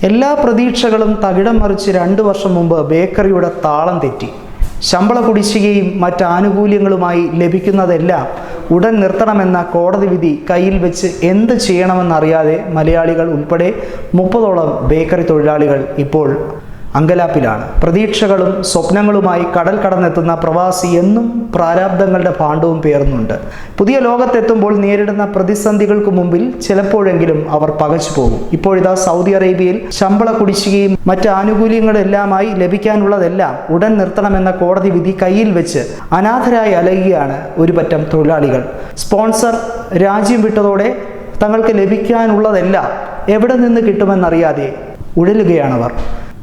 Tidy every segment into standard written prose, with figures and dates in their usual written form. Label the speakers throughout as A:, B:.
A: എല്ലാ പ്രതീക്ഷകളും തകിടം മറിച്ച് 2 വർഷം മുമ്പ് ബേക്കറിയുടെ താളം തെറ്റി. ശമ്പള കുടിശ്ശികയും മറ്റ് ആനുകൂല്യങ്ങളുമായി ലഭിക്കുന്നതെല്ലാം ഉടൻ നിർത്തണമെന്ന കോടതി വിധി കയ്യിൽ വെച്ച് എന്ത് ചെയ്യണമെന്നറിയാതെ മലയാളികൾ ഉൾപ്പെടെ 30ഓളം ബേക്കറി തൊഴിലാളികൾ ഇപ്പോൾ അങ്കലാപ്പിലാണ്. പ്രതീക്ഷകളും സ്വപ്നങ്ങളുമായി കടൽ കടന്നെത്തുന്ന പ്രവാസി എന്നും പ്രാരാബ്ദങ്ങളുടെ ഭാണ്ഡവും പേറുന്നുണ്ട്. പുതിയ ലോകത്തെത്തുമ്പോൾ നേരിടുന്ന പ്രതിസന്ധികൾക്ക് മുമ്പിൽ ചിലപ്പോഴെങ്കിലും അവർ പകച്ചു പോകും. ഇപ്പോഴിതാ സൗദി അറേബ്യയിൽ ശമ്പള കുടിശ്ശികയും മറ്റ് ആനുകൂല്യങ്ങളെല്ലാമായി ലഭിക്കാനുള്ളതെല്ലാം ഉടൻ നിർത്തണമെന്ന കോടതി വിധി കയ്യിൽ വെച്ച് അനാഥരായി അലയുകയാണ് ഒരു പറ്റം തൊഴിലാളികൾ. സ്പോൺസർ രാജ്യം വിട്ടതോടെ തങ്ങൾക്ക് ലഭിക്കാനുള്ളതെല്ലാം എവിടെ നിന്ന് കിട്ടുമെന്നറിയാതെ ഉഴലുകയാണവർ.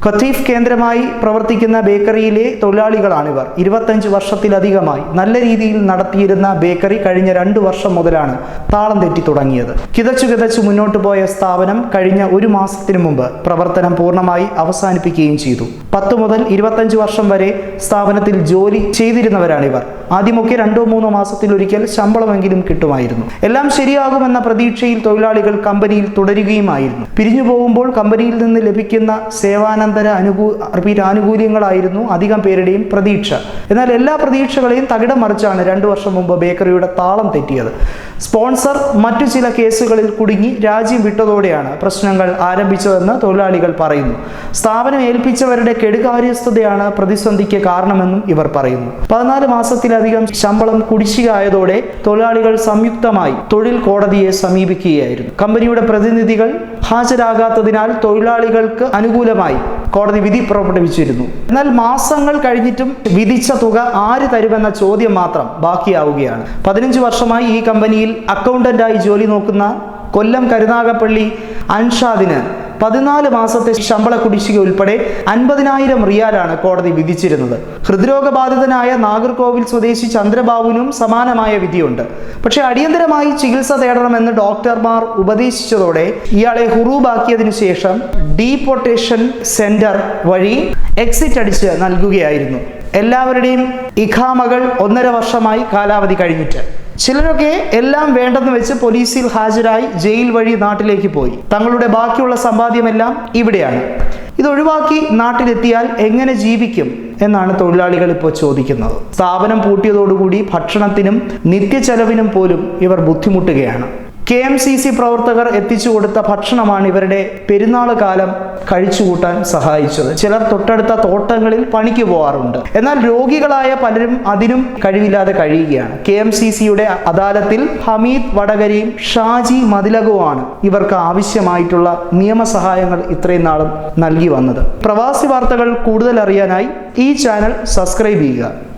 A: ഖത്തീഫ് കേന്ദ്രമായി പ്രവർത്തിക്കുന്ന ബേക്കറിയിലെ തൊഴിലാളികളാണിവർ. 25 വർഷത്തിലധികമായി നല്ല രീതിയിൽ നടത്തിയിരുന്ന ബേക്കറി കഴിഞ്ഞ 2 വർഷം മുതലാണ് താളം തെറ്റി തുടങ്ങിയത്. കിതച്ചു മുന്നോട്ട് പോയ സ്ഥാപനം കഴിഞ്ഞ 1 മാസത്തിനു മുമ്പ് പ്രവർത്തനം പൂർണ്ണമായി അവസാനിപ്പിക്കുകയും ചെയ്തു. 10 മുതൽ 25 വർഷം വരെ സ്ഥാപനത്തിൽ ജോലി ചെയ്തിരുന്നവരാണിവർ. ആദ്യമൊക്കെ 2-3 മാസത്തിലൊരിക്കൽ ശമ്പളമെങ്കിലും കിട്ടുമായിരുന്നു. എല്ലാം ശരിയാകുമെന്ന പ്രതീക്ഷയിൽ തൊഴിലാളികൾ കമ്പനിയിൽ തുടരുകയുമായിരുന്നു. പിരിഞ്ഞു പോകുമ്പോൾ കമ്പനിയിൽ നിന്ന് ലഭിക്കുന്ന സേവാനന്ദ ആനുകൂല്യങ്ങളായിരുന്നു അധികം പേരുടെയും പ്രതീക്ഷ. എന്നാൽ എല്ലാ പ്രതീക്ഷകളെയും തകിടം മറിച്ചാണ് 2 വർഷം മുമ്പ് ബേക്കറിയുടെ താളം തെറ്റിയത്. സ്പോൺസർ മറ്റു ചില കേസുകളിൽ കുടുങ്ങി രാജ്യം വിട്ടതോടെയാണ് പ്രശ്നങ്ങൾ ആരംഭിച്ചതെന്ന് തൊഴിലാളികൾ പറയുന്നു. സ്ഥാപനം ഏൽപ്പിച്ചവരുടെ കെടുകാര്യസ്ഥതയാണ് പ്രതിസന്ധിക്ക് കാരണമെന്നും ഇവർ പറയുന്നു. 14 മാസത്തിലധികം ശമ്പളം കുടിശ്ശികയായതോടെ തൊഴിലാളികൾ സംയുക്തമായി തൊഴിൽ കോടതിയെ സമീപിക്കുകയായിരുന്നു. കമ്പനിയുടെ പ്രതിനിധികൾ ഹാജരാകാത്തതിനാൽ തൊഴിലാളികൾക്ക് അനുകൂലമായി കോടതി വിധി പുറപ്പെടുവിച്ചിരുന്നു. എന്നാൽ മാസങ്ങൾ കഴിഞ്ഞിട്ടും വിധിച്ച തുക ആര് തരുമെന്ന ചോദ്യം മാത്രം ബാക്കിയാവുകയാണ്. 15 വർഷമായി ഈ കമ്പനിയിൽ അക്കൗണ്ടന്റായി ജോലി നോക്കുന്ന കൊല്ലം കരുനാഗപ്പള്ളി അൻഷാദിന് 14 മാസത്തെ ശമ്പള കുടിശ്ശിക ഉൾപ്പെടെ 50,000 റിയാലാണ് കോടതി വിധിച്ചിരുന്നത്. ഹൃദ്രോഗബാധിതനായ നാഗർകോവിൽ സ്വദേശി ചന്ദ്രബാബുവിനും സമാനമായ വിധിയുണ്ട്. പക്ഷേ അടിയന്തരമായി ചികിത്സ തേടണമെന്ന് ഡോക്ടർമാർ ഉപദേശിച്ചതോടെ ഇയാളെ ഹുറൂബാക്കിയതിനു ശേഷം ഡീപോർട്ടേഷൻ സെന്റർ വഴി എക്സിറ്റ് അടിച്ച് നൽകുകയായിരുന്നു. എല്ലാവരുടെയും ഇഖാമകൾ 1.5 വർഷമായി കാലാവധി കഴിഞ്ഞിട്ട്. ചിലരൊക്കെ എല്ലാം വേണ്ടെന്ന് വെച്ച് പോലീസിൽ ഹാജരായി ജയിൽ വഴി നാട്ടിലേക്ക് പോയി. തങ്ങളുടെ ബാക്കിയുള്ള സമ്പാദ്യമെല്ലാം ഇവിടെയാണ്. ഇതൊഴിവാക്കി നാട്ടിലെത്തിയാൽ എങ്ങനെ ജീവിക്കും എന്നാണ് തൊഴിലാളികൾ ഇപ്പോൾ ചോദിക്കുന്നത്. സ്ഥാപനം പൂട്ടിയതോടുകൂടി ഭക്ഷണത്തിനും നിത്യച്ചെലവിനും പോലും ഇവർ ബുദ്ധിമുട്ടുകയാണ്. KMCC പ്രവർത്തകർ എത്തിച്ചു കൊടുത്ത ഭക്ഷണമാണ് ഇവരുടെ പെരുന്നാൾ കാലം കഴിച്ചുകൂട്ടാൻ സഹായിച്ചത്. ചിലർ തൊട്ടടുത്ത തോട്ടങ്ങളിൽ പണിക്ക് പോകാറുണ്ട്. എന്നാൽ രോഗികളായ പലരും അതിനും കഴിവില്ലാതെ കഴിയുകയാണ്. KMCCയുടെ അദാലത്തിൽ ഹമീദ് വടകരയും ഷാജി മതിലകവുമാണ് ഇവർക്ക് ആവശ്യമായിട്ടുള്ള നിയമസഹായങ്ങൾ ഇത്രയും നാളും നൽകി വന്നത്. പ്രവാസി വാർത്തകൾ കൂടുതൽ അറിയാനായി ഈ ചാനൽ സബ്സ്ക്രൈബ് ചെയ്യുക.